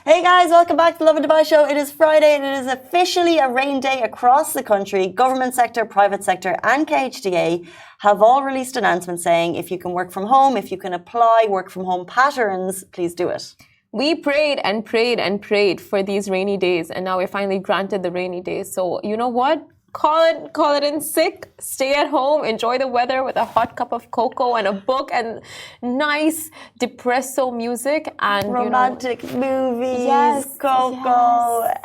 Hey guys, welcome back to the Lovin Dubai show. It is Friday and it is officially a rain day across the country. Government sector, private sector and KHDA have all released announcements saying if you can work from home, if you can apply work from home patterns, please do it. We prayed and prayed and prayed for these rainy days, and now we're finally granted the rainy days. So you know what? Call it in sick. Stay at home, enjoy the weather with a hot cup of cocoa and a book and nice depresso music and romantic movies. Yes, cocoa. Yes.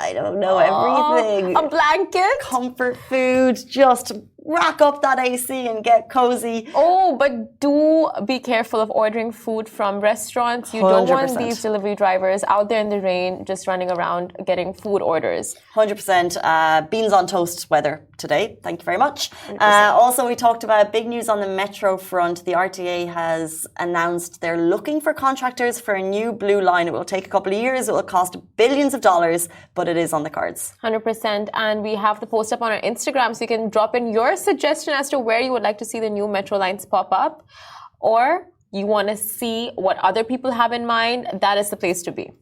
I don't know, everything. A blanket, comfort food. Just rack up that AC and get cozy. Oh, but do be careful of ordering food from restaurants. You 100%. Don't want these delivery drivers out there in the rain just running around getting food orders. 100%. Beans on toast weather today. Thank you very much. Also, we talked about big news on the metro front. The RTA has announced they're looking for contractors for a new blue line. It will take a couple of years. It will cost billions of dollars, but it is on the cards. 100%. And we have the post up on our Instagram so you can drop in your suggestion as to where you would like to see the new metro lines pop up, or you want to see what other people have in mind. That is the place to be.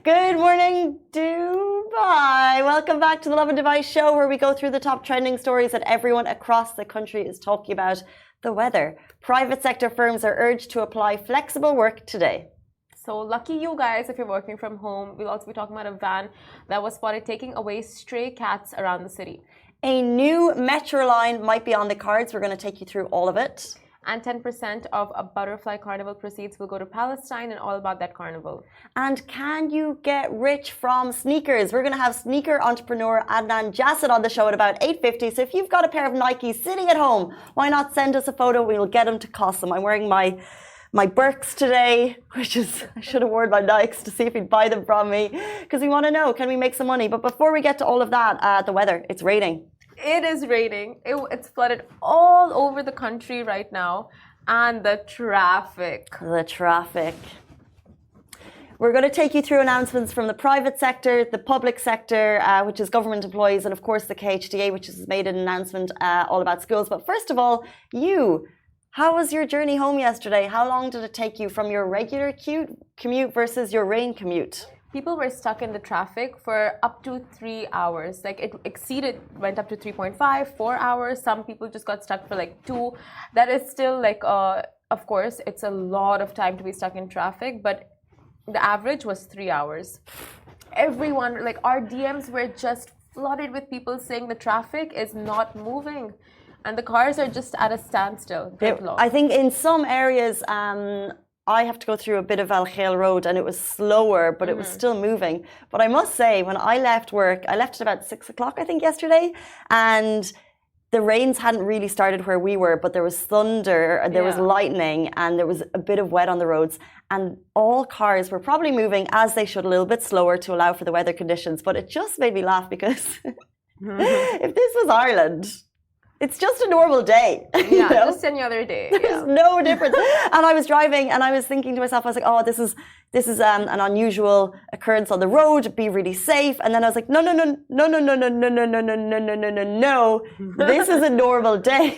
Good morning, Dubai. Welcome back to the Lovin Dubai show, where we go through the top trending stories that everyone across the country is talking about. The weather. Private sector firms are urged to apply flexible work today. So lucky you guys if you're working from home. We'll also be talking about a van that was spotted taking away stray cats around the city. A new metro line might be on the cards. We're going to take you through all of it. And 10% of a butterfly carnival proceeds will go to Palestine, and all about that carnival. And can you get rich from sneakers? We're going to have sneaker entrepreneur Adnan Jassid on the show at about 8:50. So if you've got a pair of Nikes sitting at home, why not send us a photo? We'll get them to cost them. I'm wearing my Birks today, which is, I should have worn my Nikes to see if he'd buy them from me, because we want to know, can we make some money? But before we get to all of that, the weather, it's raining. It is raining. It's flooded all over the country right now. And the traffic. We're going to take you through announcements from the private sector, the public sector, which is government employees, and of course the KHDA, which has made an announcement all about schools. But first of all, how was your journey home yesterday? How long did it take you from your regular commute versus your rain commute? People were stuck in the traffic for up to 3 hours. Like it went up to 3.5, 4 hours. Some people just got stuck for like 2. That is still like, of course, it's a lot of time to be stuck in traffic, but the average was 3 hours. Everyone, like our DMs were just flooded with people saying the traffic is not moving. And the cars are just at a standstill. I think in some areas, I have to go through a bit of Al Khail Road and it was slower, but it was still moving. But I must say, when I left work, I left at about 6 o'clock, I think, yesterday. And the rains hadn't really started where we were, but there was thunder, there was lightning, and there was a bit of wet on the roads. And all cars were probably moving, as they should, a little bit slower to allow for the weather conditions. But it just made me laugh because if this was Ireland, it's just a normal day. Yeah, just any other day. There's no difference. And I was driving and I was thinking to myself, I was like, oh, this is an unusual occurrence on the road. Be really safe. And then I was like, no. This is a normal day.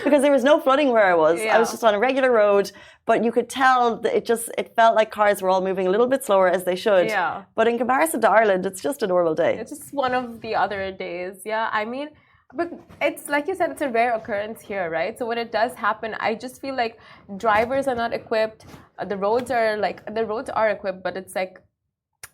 Because there was no flooding where I was. I was just on a regular road. But you could tell that it felt like cars were all moving a little bit slower, as they should. Yeah. But in comparison to Ireland, it's just a normal day. It's just one of the other days. Yeah, I mean, but it's like you said, it's a rare occurrence here, right? So when it does happen, I just feel like drivers are not equipped. The roads are equipped, but it's like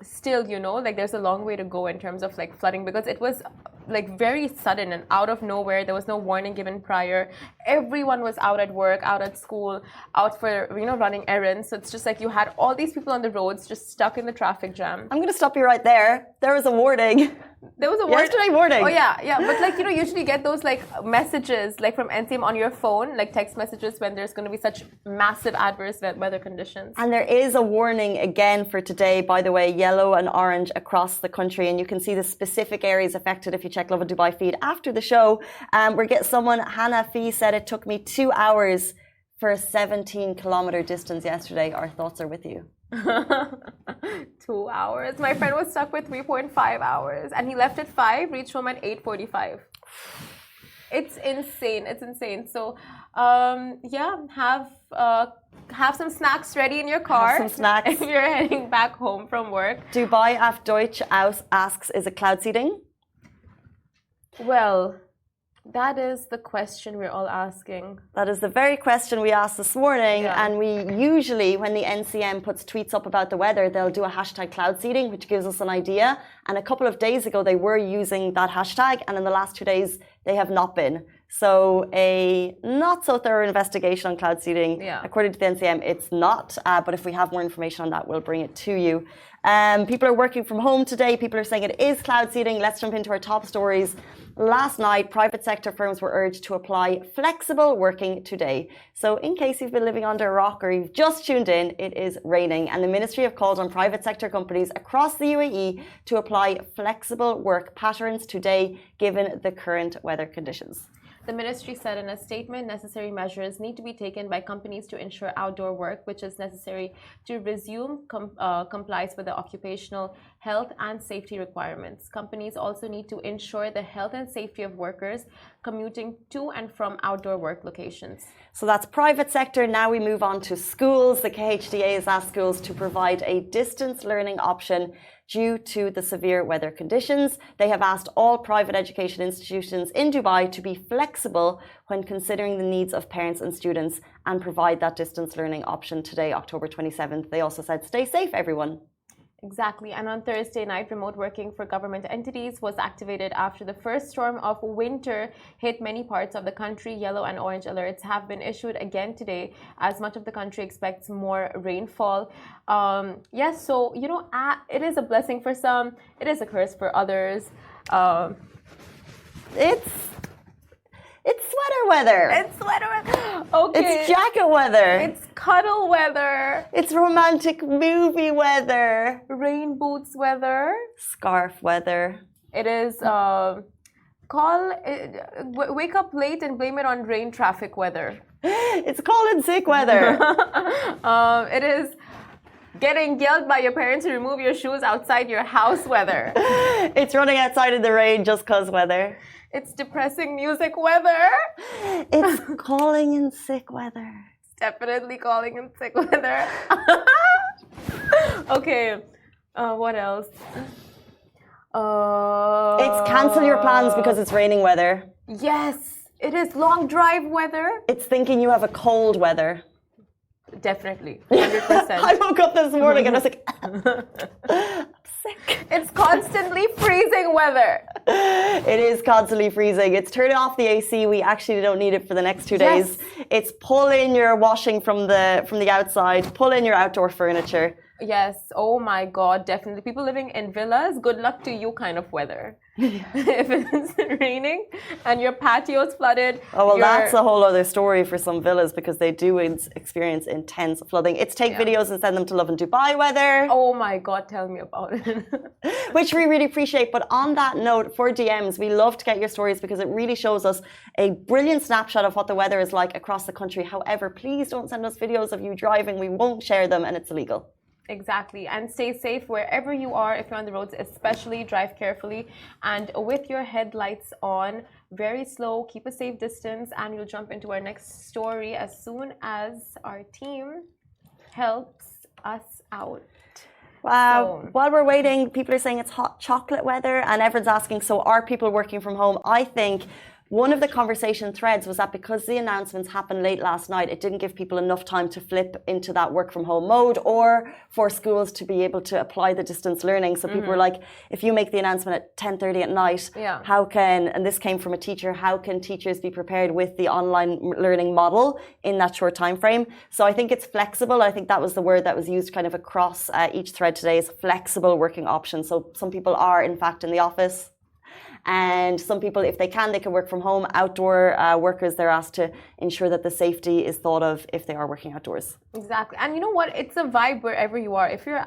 still, like there's a long way to go in terms of like flooding, because it was like very sudden and out of nowhere. There was no warning given prior. Everyone was out at work, out at school, out for running errands. So it's just like you had all these people on the roads just stuck in the traffic jam. I'm going to stop you right there. There was a warning. There was a warning. Yesterday morning. Oh yeah. But like usually get those like messages like from NCM on your phone, like text messages when there's going to be such massive adverse weather conditions. And there is a warning again for today, by the way, yellow and orange across the country, and you can see the specific areas affected if you check Lovin Dubai feed after the show. Hannah Fee said it took me 2 hours for a 17-kilometer distance yesterday. Our thoughts are with you. 2 hours. My friend was stuck with 3.5 hours and he left at 5, reached home at 8:45. It's insane. It's insane. So, yeah, have some snacks ready in your car. Have some snacks. If you're heading back home from work. Dubai auf Deutsch asks, is it cloud seeding? Well, that is the question we're all asking. That is the very question we asked this morning. Yeah. And we usually, when the NCM puts tweets up about the weather, they'll do a hashtag cloud seeding, which gives us an idea. And a couple of days ago, they were using that hashtag. And in the last 2 days, they have not been. So a not so thorough investigation on cloud seeding. Yeah. According to the NCM, it's not. But if we have more information on that, we'll bring it to you. People are working from home today. People are saying it is cloud seeding. Let's jump into our top stories. Last night, private sector firms were urged to apply flexible working today. So in case you've been living under a rock or you've just tuned in, it is raining. And the ministry have called on private sector companies across the UAE to apply flexible work patterns today, given the current weather conditions. The ministry said in a statement, necessary measures need to be taken by companies to ensure outdoor work, which is necessary to resume complies with the occupational health and safety requirements. Companies also need to ensure the health and safety of workers commuting to and from outdoor work locations. So that's private sector. Now we move on to schools. The KHDA has asked schools to provide a distance learning option due to the severe weather conditions. They have asked all private education institutions in Dubai to be flexible when considering the needs of parents and students and provide that distance learning option today, October 27th. They also said, stay safe, everyone. Exactly. And on Thursday night, remote working for government entities was activated after the first storm of winter hit many parts of the country. Yellow and orange alerts have been issued again today as much of the country expects more rainfall. Yes, so, you know, it is a blessing for some. It is a curse for others. It's sweater weather. It's sweater weather. Okay. It's jacket weather. It's cuddle weather. It's romantic movie weather. Rain boots weather. Scarf weather. It is wake up late and blame it on rain traffic weather. It's calling sick weather. It is getting yelled by your parents to remove your shoes outside your house weather. It's running outside in the rain just cause weather. It's depressing music weather. It's calling in sick weather. It's definitely calling in sick weather. Okay, what else? It's cancel your plans because it's raining weather. Yes, it is long drive weather. It's thinking you have a cold weather. Definitely, 100%. I woke up this morning and I was like, I'm sick. It's constantly freezing weather. It is constantly freezing. It's turn off the AC. We actually don't need it for the next 2 days. Yes. It's pull in your washing from the outside, pull in your outdoor furniture. Yes. Oh my God. Definitely. People living in villas, good luck to you kind of weather. If it's raining and your patio's flooded. Oh, well, that's a whole other story for some villas because they do experience intense flooding. It's take videos and send them to Lovin Dubai weather. Oh my God. Tell me about it. Which we really appreciate. But on that note, for DMs, we love to get your stories because it really shows us a brilliant snapshot of what the weather is like across the country. However, please don't send us videos of you driving. We won't share them and it's illegal. Exactly. And stay safe wherever you are. If you're on the roads, especially drive carefully and with your headlights on, very slow, keep a safe distance, and we'll jump into our next story as soon as our team helps us out. Wow. So, while we're waiting, people are saying it's hot chocolate weather and everyone's asking, so are people working from home? I think one of the conversation threads was that because the announcements happened late last night, it didn't give people enough time to flip into that work from home mode or for schools to be able to apply the distance learning. So people were like, if you make the announcement at 10:30 at night, how can, and this came from a teacher, how can teachers be prepared with the online learning model in that short time frame? So I think it's flexible. I think that was the word that was used kind of across each thread today is flexible working options. So some people are in fact in the office. And some people, if they can work from home. Outdoor workers, they're asked to ensure that the safety is thought of if they are working outdoors. Exactly. And you know what? It's a vibe wherever you are. If you're,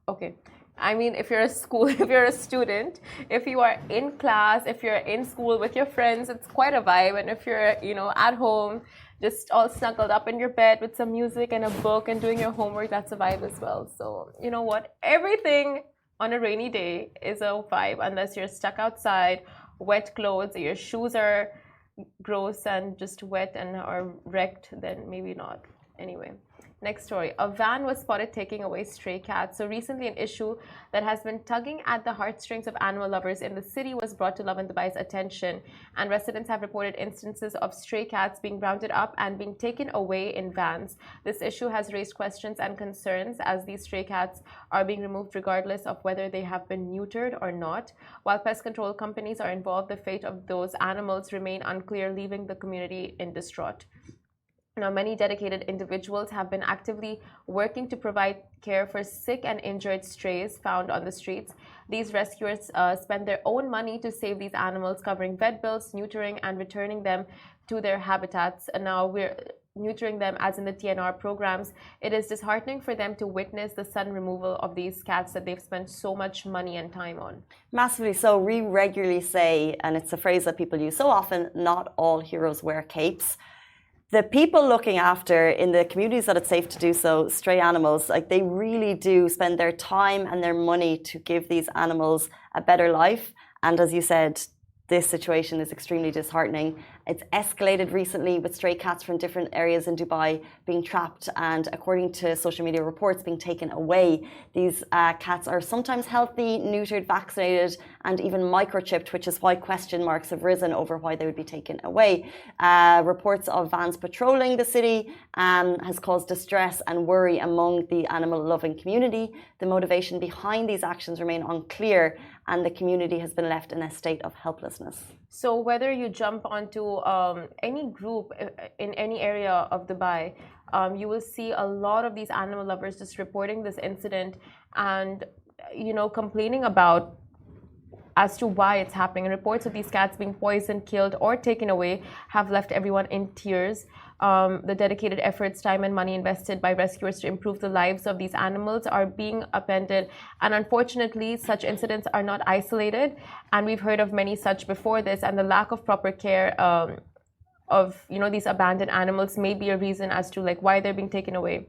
okay, I mean, if you're a school, if you're a student, if you are in class, if you're in school with your friends, it's quite a vibe. And if you're, you know, at home, just all snuggled up in your bed with some music and a book and doing your homework, that's a vibe as well. So, you know what? Everything on a rainy day is a vibe unless you're stuck outside, wet clothes, your shoes are gross and just wet and are wrecked, then maybe not. Anyway. Next story. A van was spotted taking away stray cats. So recently, an issue that has been tugging at the heartstrings of animal lovers in the city was brought to Lovin Dubai's attention. And residents have reported instances of stray cats being rounded up and being taken away in vans. This issue has raised questions and concerns as these stray cats are being removed regardless of whether they have been neutered or not. While pest control companies are involved, the fate of those animals remain unclear, leaving the community in distraught. Now, many dedicated individuals have been actively working to provide care for sick and injured strays found on the streets. These rescuers spend their own money to save these animals, covering vet bills, neutering, and returning them to their habitats. And now we're neutering them as in the TNR programs. It is disheartening for them to witness the sudden removal of these cats that they've spent so much money and time on. Massively so. We regularly say, and it's a phrase that people use so often, not all heroes wear capes. The people looking after, in the communities that it's safe to do so, stray animals, like they really do spend their time and their money to give these animals a better life. And as you said, this situation is extremely disheartening. It's escalated recently with stray cats from different areas in Dubai being trapped and, according to social media reports, being taken away. These cats are sometimes healthy, neutered, vaccinated, and even microchipped, which is why question marks have risen over why they would be taken away. Reports of vans patrolling the city has caused distress and worry among the animal-loving community. The motivation behind these actions remain unclear, and the community has been left in a state of helplessness. So whether you jump onto any group in any area of Dubai, you will see a lot of these animal lovers just reporting this incident and, complaining about as to why it's happening. And reports of these cats being poisoned, killed, or taken away have left everyone in tears. The dedicated efforts, time and money invested by rescuers to improve the lives of these animals are being upended. And unfortunately, such incidents are not isolated. And we've heard of many such before this. And the lack of proper care of these abandoned animals may be a reason as to why they're being taken away.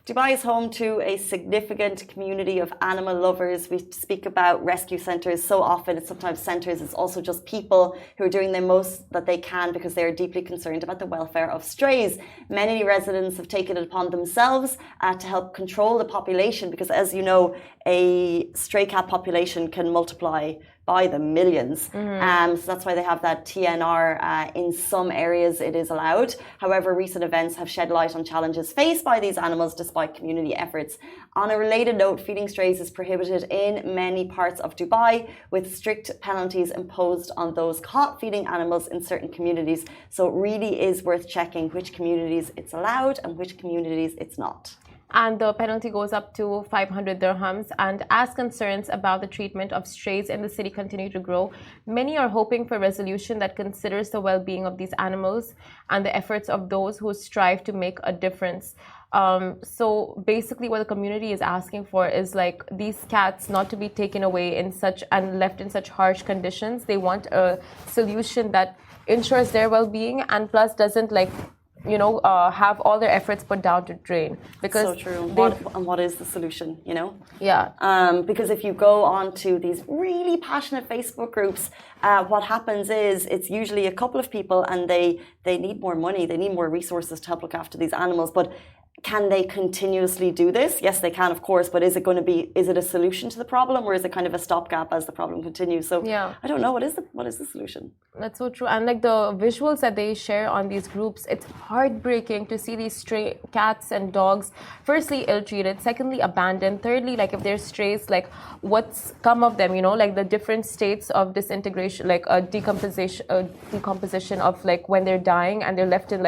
Dubai is home to a significant community of animal lovers. We speak about rescue centres so often. It's sometimes centres, it's also just people who are doing the most that they can because they are deeply concerned about the welfare of strays. Many residents have taken it upon themselves to help control the population because, as you know, a stray cat population can multiply by the millions. So that's why they have that TNR. In some areas it is allowed. However, recent events have shed light on challenges faced by these animals despite community efforts. On a related note, feeding strays is prohibited in many parts of Dubai, with strict penalties imposed on those caught feeding animals in certain communities. So it really is worth checking which communities it's allowed and which communities it's not. And the penalty goes up to 500 dirhams. And as concerns about the treatment of strays in the city continue to grow, many are hoping for resolution that considers the well-being of these animals and the efforts of those who strive to make a difference. So basically what the community is asking for is these cats not to be taken away in such and left in such harsh conditions. They want a solution that ensures their well-being and plus doesn't have all their efforts put down to drain. Because so true. What is the solution, Yeah. Because if you go on to these really passionate Facebook groups, what happens is it's usually a couple of people and they need more money, they need more resources to help look after these animals. But can they continuously do this? Yes, they can, of course, but is it a solution to the problem, or is it kind of a stopgap as the problem continues? So yeah. I don't know, what is the solution? That's so true. And the visuals that they share on these groups, it's heartbreaking to see these stray cats and dogs, firstly ill-treated, secondly abandoned, thirdly if they're strays, what's come of them, the different states of disintegration, decomposition of when they're dying and they're left in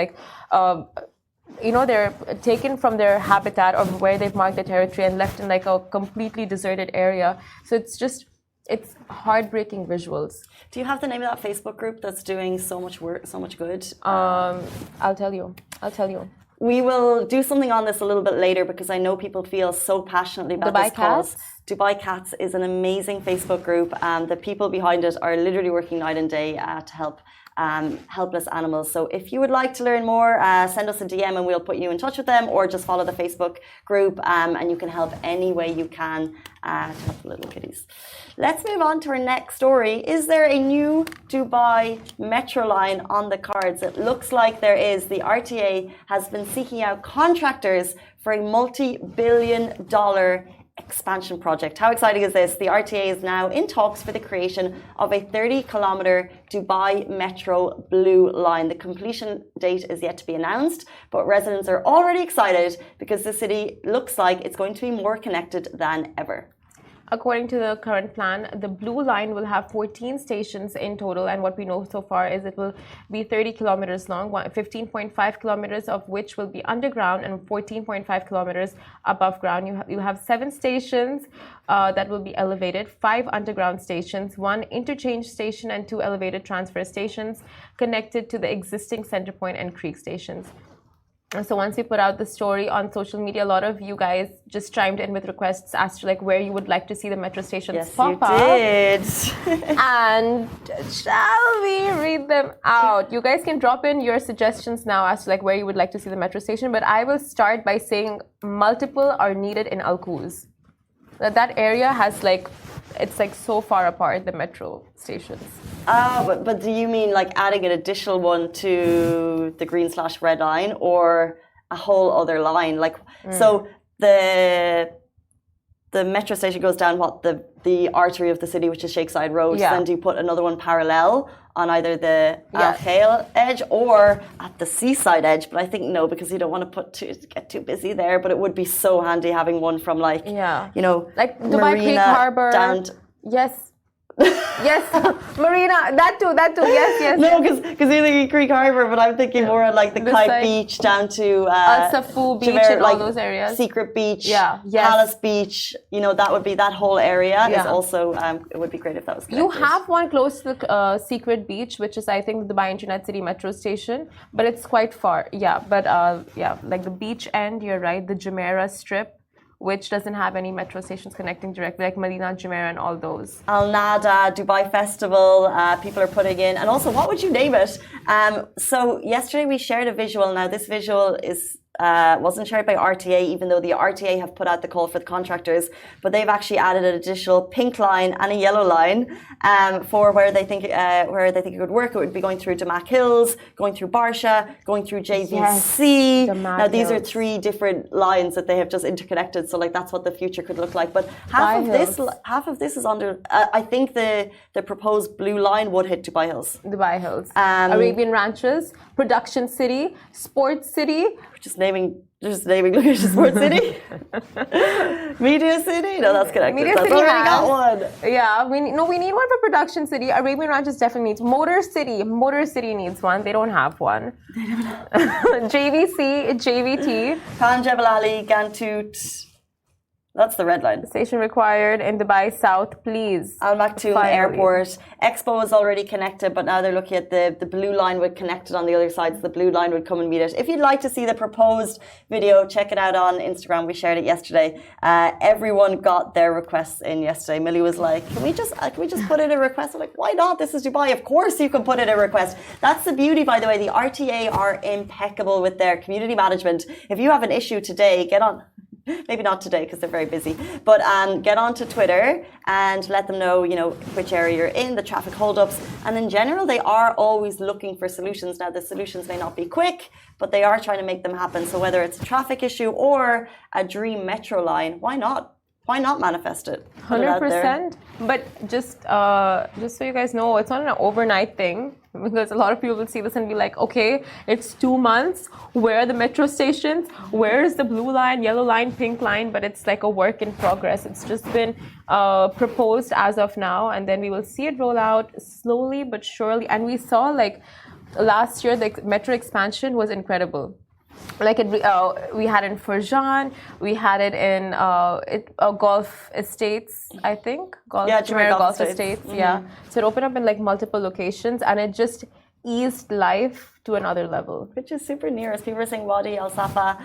they're taken from their habitat or where they've marked their territory and left in a completely deserted area. So it's heartbreaking visuals. Do you have the name of that Facebook group that's doing so much work, so much good? I'll tell you. We will do something on this a little bit later because I know people feel so passionately about this cause. Dubai Cats is an amazing Facebook group. The people behind it are literally working night and day to help helpless animals. So if you would like to learn more, send us a DM and we'll put you in touch with them, or just follow the Facebook group and you can help any way you can to help the little kitties. Let's move on to our next story. Is there a new Dubai metro line on the cards? It looks like there is. The RTA has been seeking out contractors for a multi-billion-dollar expansion project. How exciting is this? The RTA is now in talks for the creation of a 30-kilometer Dubai Metro Blue Line. The completion date is yet to be announced, but residents are already excited because the city looks like it's going to be more connected than ever. According to the current plan, the Blue Line will have 14 stations in total, and what we know so far is it will be 30 kilometers long, 15.5 kilometers of which will be underground and 14.5 kilometers above ground. You have 7 stations that will be elevated, 5 underground stations, 1 interchange station, and 2 elevated transfer stations connected to the existing center point and creek stations. And so once we put out the story on social media, a lot of you guys just chimed in with requests as to like where you would like to see the metro stations pop up. Yes, you did. And shall we read them out? You guys can drop in your suggestions now as to like where you would like to see the metro station. But I will start by saying multiple are needed in Al Quoz. That area has like, it's like so far apart, the metro stations. But do you mean like adding an additional one to the green/red line, or a whole other line? Like, so the metro station goes down the artery of the city, which is Sheikh Zayed Road. Yeah. So then do you put another one parallel on either the Al Khail edge or at the seaside edge? But I think no, because you don't want to get too busy there. But it would be so handy having one from like, you know, like Dubai Creek Harbour down to, yes, Marina, that too, yes. No, because you're thinking Creek Harbour, but I'm thinking more of like the Kite Beach down to Safu Beach Javert, and all those areas. Secret Beach, yes. Palace Beach. You know, that would be that whole area. Is also it would be great if that was connected. You have one close to the Secret Beach, which is I think the Dubai Internet City metro station, but it's quite far. Like the beach end. You're right. The Jumeirah Strip, which doesn't have any metro stations connecting directly, like Medina, Jumeirah, and all those. Al Nada, Dubai Festival, people are putting in. And also, what would you name it? So yesterday we shared a visual. Now, this visual wasn't shared by RTA, even though the RTA have put out the call for the contractors, but they've actually added an additional pink line and a yellow line for where they think it would work. It would be going through Damac Hills, going through Barsha, going through JVC. Now these are 3 different lines that they have just interconnected, so like that's what the future could look like. But half of this is under. I think the proposed blue line would hit Dubai Hills. Arabian Ranches, Production City, Sports City. Just naming location, Sports City, Media City. No, that's connected. Media City already got one. Yeah, we need one for Production City. Arabian Ranches definitely needs. Motor City needs one. They don't have one. JVC, JVT, Khan Jebel Ali, Gantut. That's the red line. Station required in Dubai South, please. Al Maktoum Airport. Expo is already connected, but now they're looking at the blue line would connect it on the other side, so the blue line would come and meet it. If you'd like to see the proposed video, check it out on Instagram. We shared it yesterday. Everyone got their requests in yesterday. Millie was like, can we just put in a request? I'm like, why not? This is Dubai. Of course you can put in a request. That's the beauty, by the way. The RTA are impeccable with their community management. If you have an issue today, get on. Maybe not today because they're very busy, but get onto Twitter and let them know, which area you're in, the traffic holdups, and in general, they are always looking for solutions. Now, the solutions may not be quick, but they are trying to make them happen. So whether it's a traffic issue or a dream metro line, why not? Why not manifest it? 100%. But just so you guys know, it's not an overnight thing, because a lot of people will see this and be like, okay, it's 2 months. Where are the metro stations? Where is the blue line, yellow line, pink line? But it's like a work in progress. It's just been proposed as of now, and then we will see it roll out slowly but surely. And we saw like last year, the metro expansion was incredible. Like we had it in Furjan, we had it in Golf Estates, I think. Jumeirah Golf Estates. Mm-hmm. Yeah. So it opened up in like multiple locations, and it just eased life to another level. Which is super near, as people are saying, Wadi Al Safa.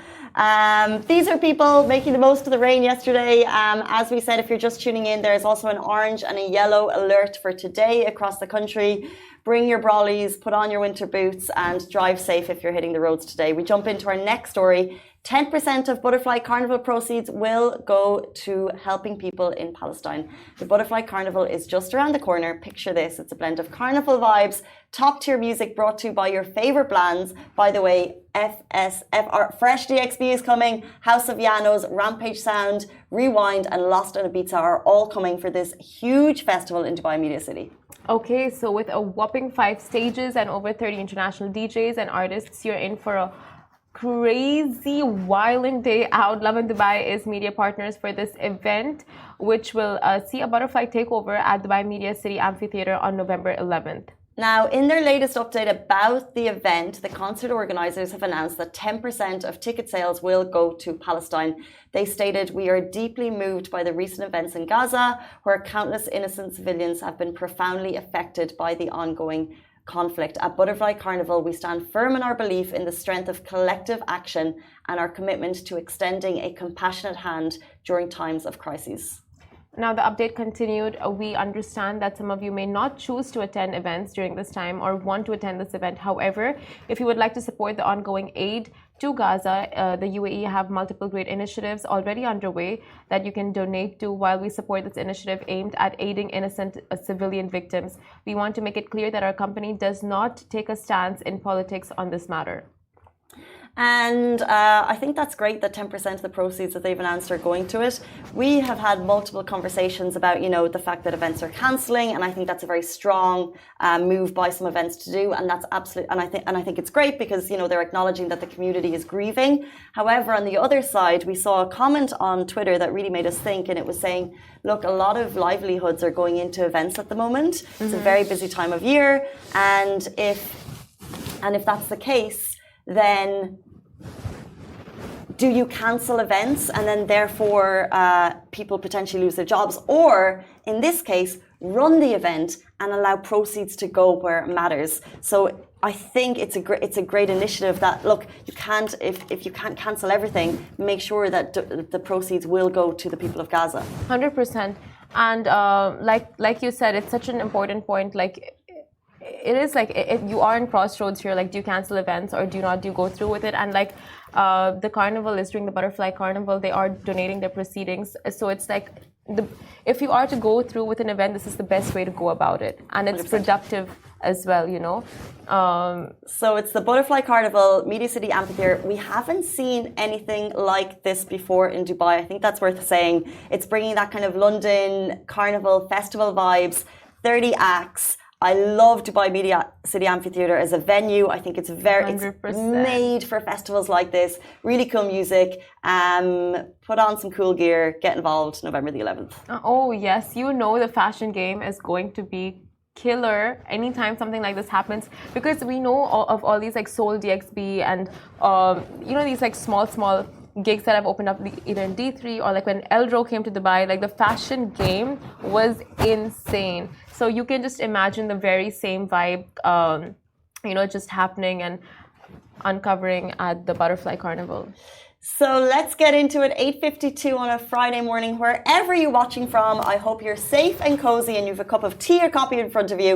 These are people making the most of the rain yesterday. As we said, if you're just tuning in, there is also an orange and a yellow alert for today across the country. bring your brollies, put on your winter boots, and drive safe if you're hitting the roads today. We jump into our next story. 10% of Butterfly Carnival proceeds will go to helping people in Palestine. The Butterfly Carnival is just around the corner. Picture this. It's a blend of carnival vibes, top-tier music brought to you by your favorite brands. By the way, Fresh DXB is coming. House of Janos, Rampage Sound, Rewind, and Lost on Ibiza are all coming for this huge festival in Dubai Media City. Okay, so with a whopping 5 stages and over 30 international DJs and artists, you're in for a crazy, violent day out. Lovin Dubai is media partners for this event, which will see a butterfly takeover at Dubai Media City Amphitheatre on November 11th. Now, in their latest update about the event, the concert organizers have announced that 10% of ticket sales will go to Palestine. They stated, "We are deeply moved by the recent events in Gaza, where countless innocent civilians have been profoundly affected by the ongoing conflict. At Butterfly Carnival, we stand firm in our belief in the strength of collective action and our commitment to extending a compassionate hand during times of crises." Now, the update continued. We understand that some of you may not choose to attend events during this time or want to attend this event. However, if you would like to support the ongoing aid to Gaza, the UAE have multiple great initiatives already underway that you can donate to while we support this initiative aimed at aiding innocent civilian victims. We want to make it clear that our company does not take a stance in politics on this matter. And I think that's great that 10% of the proceeds that they've announced are going to it. We have had multiple conversations about, the fact that events are cancelling, and I think that's a very strong move by some events to do, and that's absolute. And I think it's great because they're acknowledging that the community is grieving. However, on the other side, we saw a comment on Twitter that really made us think, and it was saying, look, a lot of livelihoods are going into events at the moment. Mm-hmm. It's a very busy time of year, and if that's the case, then do you cancel events and then therefore people potentially lose their jobs, or in this case run the event and allow proceeds to go where it matters? So I think it's a great initiative that, look, you can't, if you can't cancel everything, make sure that the proceeds will go to the people of Gaza. 100%. And like you said, it's such an important point. It is if you are in crossroads here, do you cancel events or do you go through with it? And the carnival is during the Butterfly Carnival, they are donating their proceedings. So it's if you are to go through with an event, this is the best way to go about it. And it's 100%. Productive as well, So it's the Butterfly Carnival, Media City Amphitheatre. We haven't seen anything like this before in Dubai. I think that's worth saying. It's bringing that kind of London Carnival festival vibes, 30 acts. I love Dubai Media City Amphitheatre as a venue. I think it's it's made for festivals like this. Really cool music. Put on some cool gear. Get involved November the 11th. Oh, yes. The fashion game is going to be killer anytime something like this happens, because we know of all these Seoul DXB and these small gigs that have opened up either in D3 or when Eldro came to Dubai. The fashion game was insane. So you can just imagine the very same vibe, just happening and uncovering at the Butterfly Carnival. So let's get into it. 8:52 on a Friday morning, wherever you're watching from. I hope you're safe and cozy and you have a cup of tea or coffee in front of you.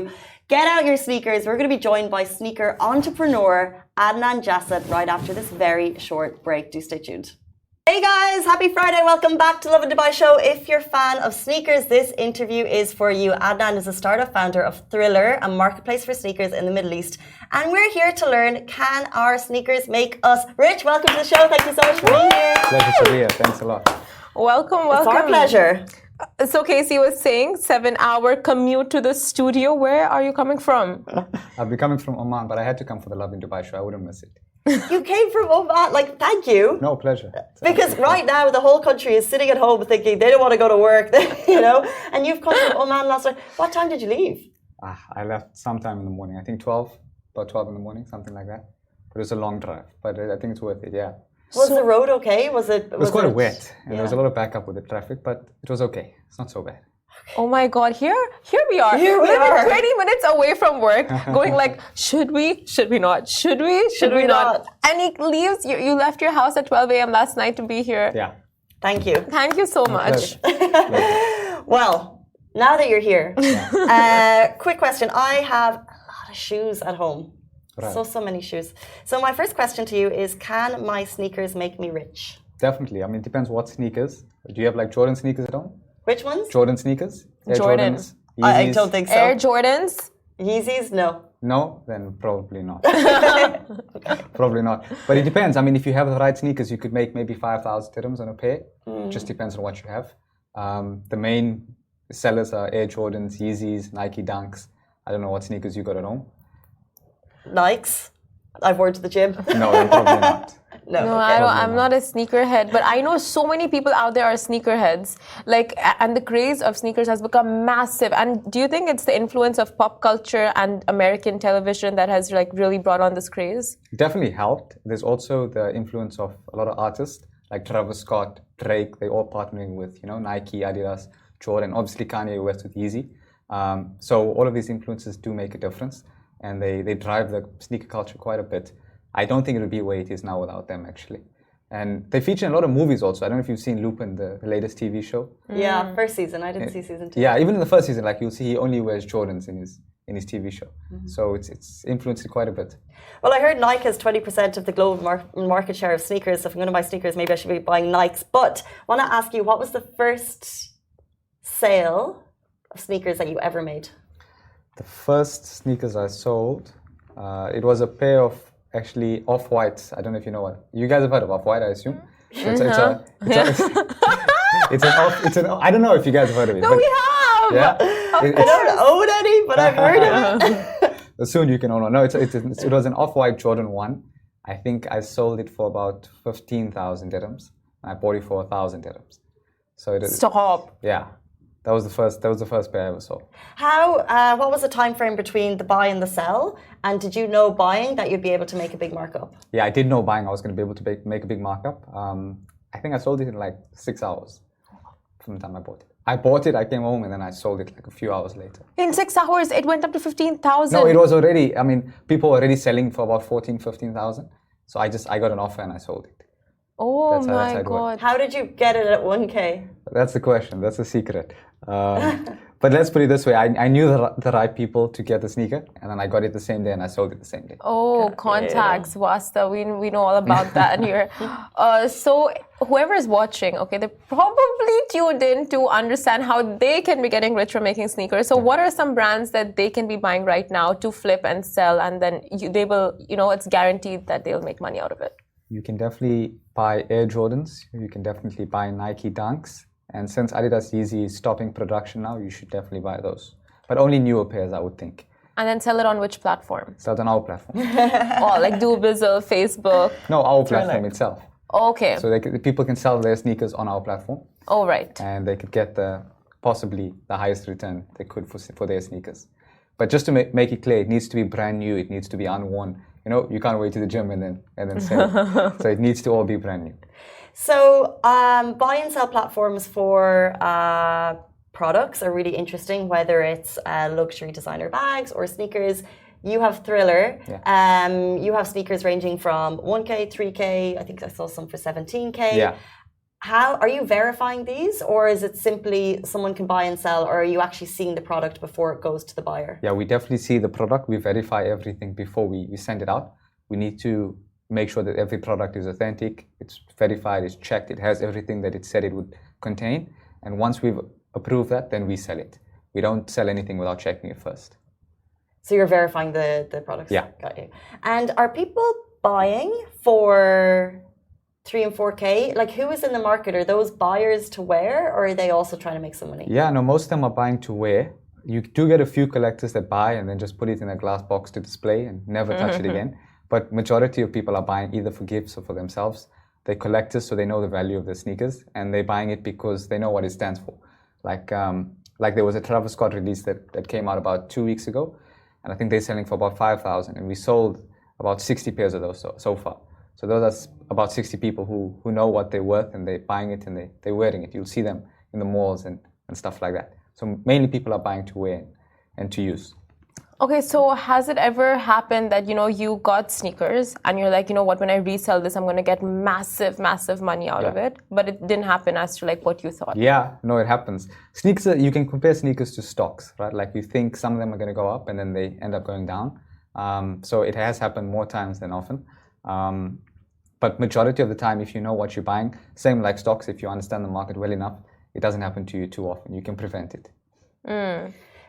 Get out your sneakers. We're going to be joined by sneaker entrepreneur Adnan Jasad right after this very short break. Do stay tuned. Hey guys, happy Friday. Welcome back to Lovin Dubai Show. If you're a fan of sneakers, this interview is for you. Adnan is a startup founder of Thriller, a marketplace for sneakers in the Middle East. And we're here to learn, can our sneakers make us rich? Welcome to the show. Thank you so much for being here. Pleasure to be here. Thanks a lot. Welcome. It's our pleasure. So Casey was saying 7-hour commute to the studio. Where are you coming from? I'll be coming from Oman, but I had to come for the Lovin Dubai Show. I wouldn't miss it. You came from Oman, thank you. No, pleasure. Because right now the whole country is sitting at home thinking they don't want to go to work, and you've come from Oman last night. What time did you leave? I left sometime in the morning. I think about 12 in the morning, something like that. But it was a long drive, but I think it's worth it, yeah. Was the road okay? It was quite wet, and there was a lot of backup with the traffic, but it was okay. It's not so bad. Oh my God! Here we are. We are 20 minutes away from work, going should we? Should we not? Should we? Should we not? And he leaves. You left your house at 12 a.m. last night to be here. Yeah. Thank you. Thank you so much. Well, now that you're here, quick question. I have a lot shoes at home. Right. So many shoes. So my first question to you is, can my sneakers make me rich? Definitely. I mean, it depends what sneakers. Do you have like Jordan sneakers at home? Which ones? Jordan sneakers? Air Jordan. Jordans, I Yeezys? don't think so. Air Jordans? Yeezys? No. No? Then probably not. Probably not. But it depends. I mean, if you have the right sneakers, you could make maybe 5,000 dirhams on a pair. Just depends on what you have. The main sellers are Air Jordans, Yeezys, Nike Dunks. I don't know what sneakers you got at home. Nikes? I've worn to the gym. No, then probably not. No, No, okay. I don't, I'm not a sneakerhead, but I know so many people out there are sneakerheads. Like, and the craze of sneakers has become massive. And do you think it's the influence of pop culture and American television that has like really brought on this craze? Definitely helped. There's also the influence of a lot of artists like Travis Scott, Drake. They all partnering with Nike, Adidas, Jordan. Obviously Kanye West with Yeezy. So all of these influences do make a difference, and they drive the sneaker culture quite a bit. I don't think it would be where it is now without them, actually. And they feature in a lot of movies also. I don't know if you've seen Lupin, the latest TV show. Yeah, first season. I didn't see season 2. Yeah, even in the first season, like you'll see he only wears Jordans in his TV show. So it's influenced it quite a bit. Well, I heard Nike has 20% of the global market share of sneakers. So if I'm going to buy sneakers, maybe I should be buying Nikes. But I want to ask you, what was the first sale of sneakers that you ever made? The first sneakers I sold, it was a pair of actually Off-Whites. I don't know if you know what. You guys have heard of Off-White, I assume. I don't know if you guys have heard of it. No, we have! Yeah? I don't own any, but I've heard of it. Soon you can own one. No, it was an Off-White Jordan 1. I think I sold it for about 15,000 dirhams. I bought it for 1,000 dirhams. So it is. Stop. Yeah. That was the first pair I ever sold. What was the time frame between the buy and the sell? And did you know buying that you'd be able to make a big markup? Yeah, I did know buying I was going to be able to make a big markup. I think I sold it in like 6 hours from the time I bought it. I came home, and then I sold it like a few hours later. In 6 hours, it went up to 15,000. No, it was already, I mean, people were already selling for about 15,000. So I got an offer and I sold it. Oh That's my God. How did you get it at 1K? That's the question. That's the secret. But let's put it this way. I knew the right people to get the sneaker, and then I got it the same day and I sold it the same day. Oh, contacts, Wasta. We know all about that here. So whoever is watching, okay, they're probably tuned in to understand how they can be getting rich from making sneakers. So what are some brands that they can be buying right now to flip and sell, and then they will, it's guaranteed that they'll make money out of it? You can definitely buy Air Jordans. You can definitely buy Nike Dunks. And since Adidas Yeezy is stopping production now, you should definitely buy those. But only newer pairs, I would think. And then sell it on which platform? Sell it on our platform. Oh, like Dubizzle, Facebook? No, our platform itself. Okay. So people can sell their sneakers on our platform. Oh, right. And they could get possibly the highest return they could for their sneakers. But just to make it clear, it needs to be brand new. It needs to be unworn. You can't wait to the gym and then sell it. So it needs to all be brand new. So buy and sell platforms for products are really interesting, whether it's luxury designer bags or sneakers. You have Thriller. Yeah. You have sneakers ranging from 1K, 3K. I think I saw some for 17K. Yeah. How are you verifying these, or is it simply someone can buy and sell, or are you actually seeing the product before it goes to the buyer? Yeah, we definitely see the product. We verify everything before we send it out. We need to make sure that every product is authentic, it's verified, it's checked, it has everything that it said it would contain. And once we've approved that, then we sell it. We don't sell anything without checking it first. So you're verifying the products? Yeah. Got you. And are people buying for 3 and 4K? Like, who is in the market? Are those buyers to wear, or are they also trying to make some money? Yeah, no, most of them are buying to wear. You do get a few collectors that buy and then just put it in a glass box to display and never touch it again. But majority of people are buying either for gifts or for themselves. They're collectors, so they know the value of the sneakers, and they're buying it because they know what it stands for. Like there was a Travis Scott release that came out about 2 weeks ago, and I think they're selling for about 5,000, and we sold about 60 pairs of those so far. So those are about 60 people who know what they're worth, and they're buying it and they're wearing it. You'll see them in the malls and stuff like that. So mainly people are buying to wear and to use. Okay, so has it ever happened that, you got sneakers and you're like, what, when I resell this, I'm going to get massive, massive money out of it, but it didn't happen as to like what you thought? Yeah, no, it happens. Sneakers, you can compare sneakers to stocks, right? Like you think some of them are going to go up and then they end up going down. So it has happened more times than often. But majority of the time, if you know what you're buying, same like stocks, if you understand the market well enough, it doesn't happen to you too often. You can prevent it.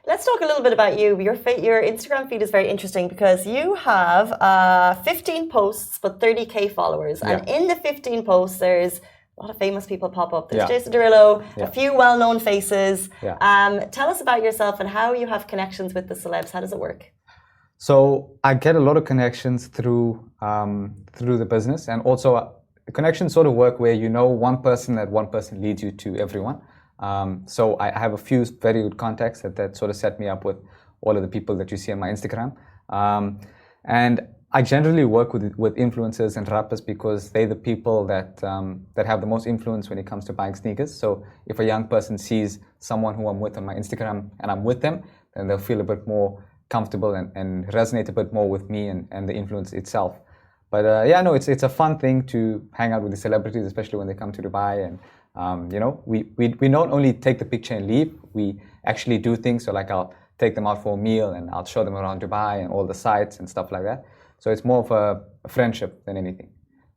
Let's talk a little bit about you. Your Instagram feed is very interesting because you have 15 posts but 30K followers. And in the 15 posts, there's a lot of famous people pop up. There's Jason Derulo, a few well-known faces. Tell us about yourself and how you have connections with the celebs. How does it work? So I get a lot of connections through the business, and also connections sort of work where one person leads you to everyone. So I have a few very good contacts that sort of set me up with all of the people that you see on my Instagram. And I generally work with influencers and rappers because they're the people that have the most influence when it comes to buying sneakers. So if a young person sees someone who I'm with on my Instagram and I'm with them, then they'll feel a bit more comfortable and resonate a bit more with me and the influence itself. But it's a fun thing to hang out with the celebrities, especially when they come to Dubai. And we not only take the picture and leave, we actually do things. So like I'll take them out for a meal and I'll show them around Dubai and all the sites and stuff like that. So it's more of a friendship than anything.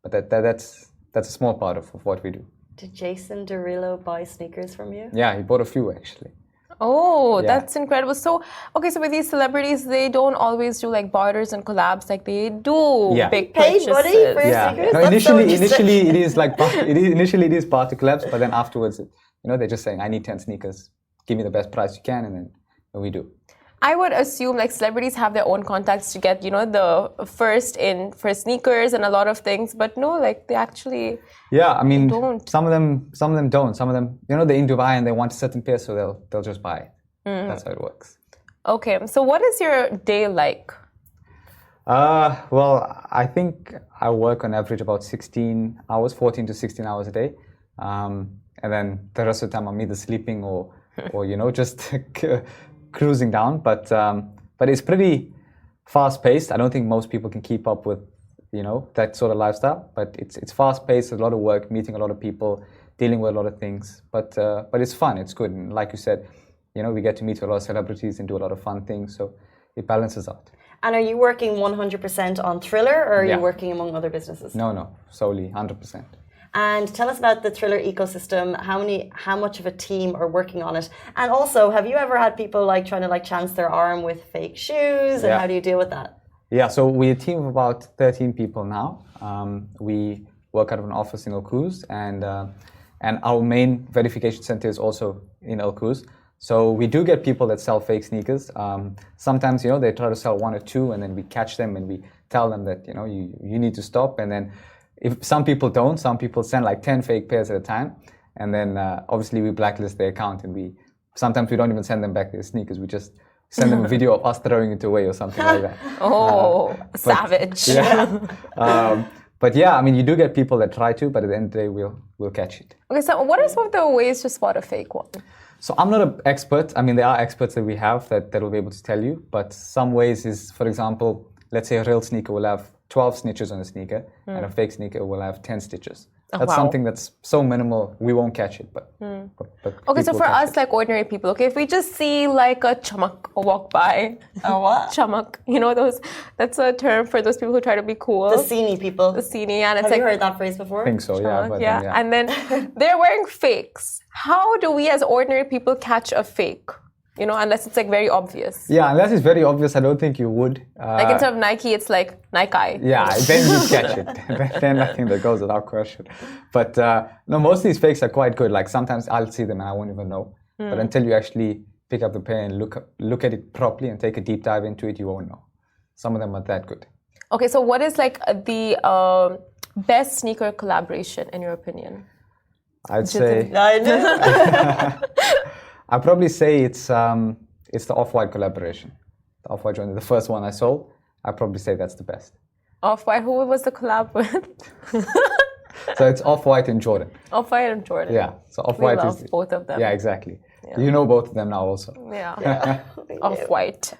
But that's a small part of what we do. Did Jason Derulo buy sneakers from you? Yeah, he bought a few actually. Oh, that's incredible. So with these celebrities, they don't always do like barters and collabs like they do big purchases. Money for sneakers? No, initially it is like initially it is barter collabs, but then afterwards, they're just saying, I need 10 sneakers, give me the best price you can, and then we do. I would assume like celebrities have their own contacts to get, the first in for sneakers and a lot of things, but no, like they actually don't. Some of them don't. Some of them, they're in Dubai and they want a certain pair, so they'll just buy it. That's how it works. Okay, so what is your day like? Well, I think I work on average about 14 to 16 hours a day, and then the rest of the time I'm either sleeping or just cruising down, but it's pretty fast-paced. I don't think most people can keep up with, that sort of lifestyle. But it's fast-paced, a lot of work, meeting a lot of people, dealing with a lot of things. But it's fun. It's good. And like you said, we get to meet a lot of celebrities and do a lot of fun things. So it balances out. And are you working 100% on Thriller, or are you working among other businesses? No, solely 100%. And tell us about the Thriller ecosystem. How much of a team are working on it? And also, have you ever had people like trying to chance their arm with fake shoes? And how do you deal with that? Yeah, so we're a team of about 13 people now. We work out of an office in Al Quoz, and our main verification center is also in Al Quoz. So we do get people that sell fake sneakers. Sometimes, they try to sell one or two, and then we catch them and we tell them that, you need to stop. And then if some people don't, some people send like 10 fake pairs at a time. And then obviously we blacklist their account, and sometimes we don't even send them back their sneakers. We just send them a video of us throwing it away or something like that. Savage. But you do get people that try to, but at the end of the day, we'll catch it. Okay, so what are some of the ways to spot a fake one? So I'm not an expert. There are experts that we have that will be able to tell you, but some ways is, for example, let's say a real sneaker will have 12 stitches on the sneaker, and a fake sneaker will have 10 stitches. That's something that's so minimal, we won't catch it. But okay, so for us, like ordinary people, if we just see like a chamak walk by. A what? Chamak. That's a term for those people who try to be cool. The Sini people. The Sini, and it's Have you heard that phrase before? I think so, chamak, And then they're wearing fakes. How do we as ordinary people catch a fake? Unless it's like very obvious. Yeah, unless it's very obvious, I don't think you would. Like instead of Nike, it's like Nike. Yeah, then you catch it. Then I think that goes without question. But no, most of these fakes are quite good. Like sometimes I'll see them and I won't even know. But until you actually pick up the pair and look at it properly and take a deep dive into it, you won't know. Some of them are that good. Okay, so what is like the best sneaker collaboration in your opinion? I'd say. I do. I'd probably say it's the Off-White collaboration. The Off-White joint, the first one I sold. I'd probably say that's the best. Off-White, who was the collab with? So it's Off-White and Jordan. Off-White and Jordan. Yeah. So Off-White is both of them. Yeah, exactly. Yeah. You know both of them now also. Yeah. Off-White.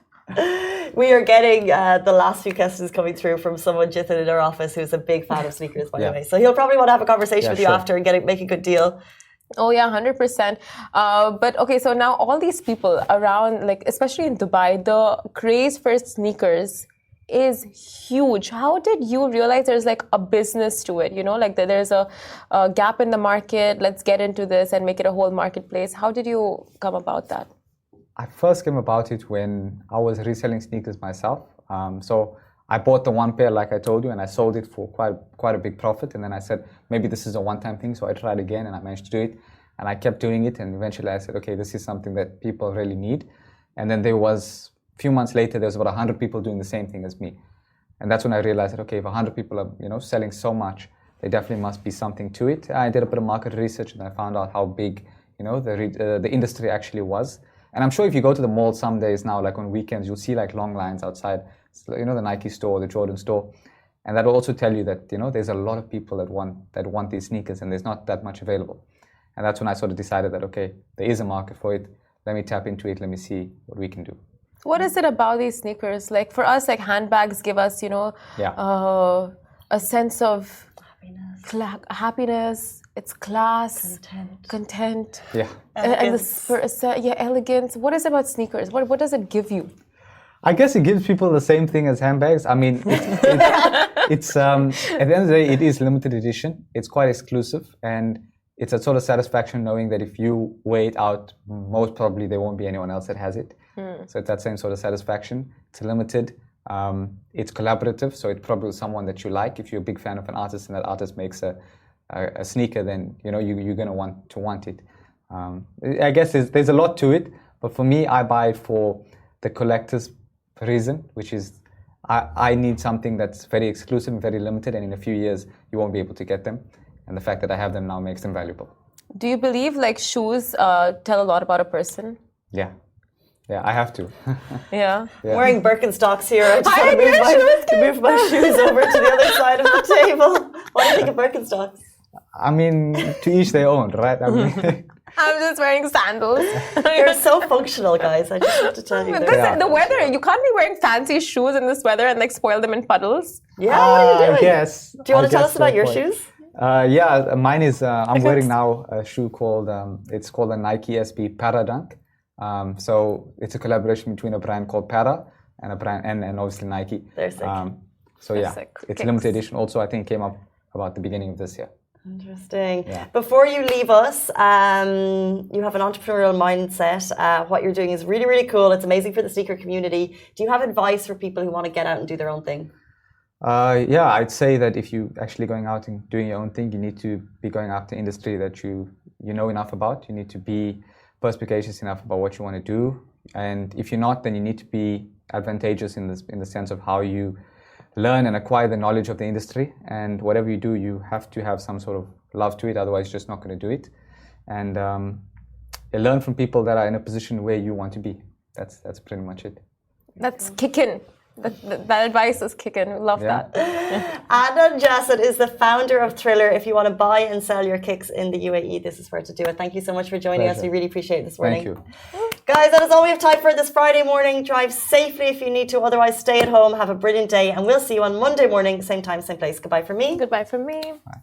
We are getting the last few questions coming through from someone, Jithan, in our office, who's a big fan of sneakers, by the way. So he'll probably want to have a conversation with you after and make a good deal. Oh yeah, 100%. But okay, so now all these people around, like especially in Dubai, the craze for sneakers is huge. How did you realize there's like a business to it? You know, like there's a gap in the market. Let's get into this and make it a whole marketplace. How did you come about that? I first came about it when I was reselling sneakers myself. So I bought the one pair, like I told you, and I sold it for quite a big profit. And then I said, maybe this is a one-time thing. So I tried again and I managed to do it. And I kept doing it. And eventually I said, okay, this is something that people really need. And then there was, a few months later, there was about 100 people doing the same thing as me. And that's when I realized that, okay, if 100 people are, selling so much, there definitely must be something to it. I did a bit of market research and I found out how big, the industry actually was. And I'm sure if you go to the mall some days now, like on weekends, you'll see like long lines outside, the Nike store, the Jordan store. And that will also tell you that, there's a lot of people that want these sneakers and there's not that much available. And that's when I sort of decided that, okay, there is a market for it. Let me tap into it. Let me see what we can do. What is it about these sneakers? Like for us, like handbags give us, a sense of happiness. It's class, content, elegance. What is it about sneakers? What does it give you? I guess it gives people the same thing as handbags. I mean, it's at the end of the day, it is limited edition. It's quite exclusive, and it's a sort of satisfaction knowing that if you wear it out, most probably there won't be anyone else that has it. So it's that same sort of satisfaction. It's limited. It's collaborative, so it's probably someone that you like. If you're a big fan of an artist and that artist makes a sneaker, then you're going to want it. I guess there's a lot to it, but for me, I buy it for the collector's reason, which is I need something that's very exclusive and very limited, and in a few years you won't be able to get them, and the fact that I have them now makes them valuable. Do you believe like shoes tell a lot about a person? Yeah, I have to. Yeah. Wearing Birkenstocks here. I just want to move my shoes over to the other side of the table. What do you think of Birkenstocks? I mean, to each their own, right? I mean, I'm just wearing sandals. You're so functional, guys. I just have to tell you. The weather, you can't be wearing fancy shoes in this weather and like spoil them in puddles. Yeah, what are you doing? I guess. Do you want to tell us about your shoes? Mine is, I'm wearing now a shoe called, it's called a Nike SB Para Dunk. So it's a collaboration between a brand called Para and a brand and obviously Nike. They're sick. It's a limited edition. Also, I think it came up about the beginning of this year. Interesting. Yeah. Before you leave us, you have an entrepreneurial mindset. What you're doing is really, really cool. It's amazing for the sneaker community. Do you have advice for people who want to get out and do their own thing? I'd say that if you're actually going out and doing your own thing, you need to be going after industry that you know enough about. You need to be perspicacious enough about what you want to do. And if you're not, then you need to be advantageous in the sense of how you learn and acquire the knowledge of the industry. And whatever you do, you have to have some sort of love to it. Otherwise, you're just not going to do it. And learn from people that are in a position where you want to be. That's pretty much it. That's kicking. That advice is kicking. Love that. Adnan Jassid is the founder of Thriller. If you want to buy and sell your kicks in the UAE, this is where to do it. Thank you so much for joining us. We really appreciate it this morning. Thank you. Guys, that is all we have time for this Friday morning. Drive safely if you need to. Otherwise, stay at home. Have a brilliant day. And we'll see you on Monday morning, same time, same place. Goodbye from me. Goodbye from me. Bye.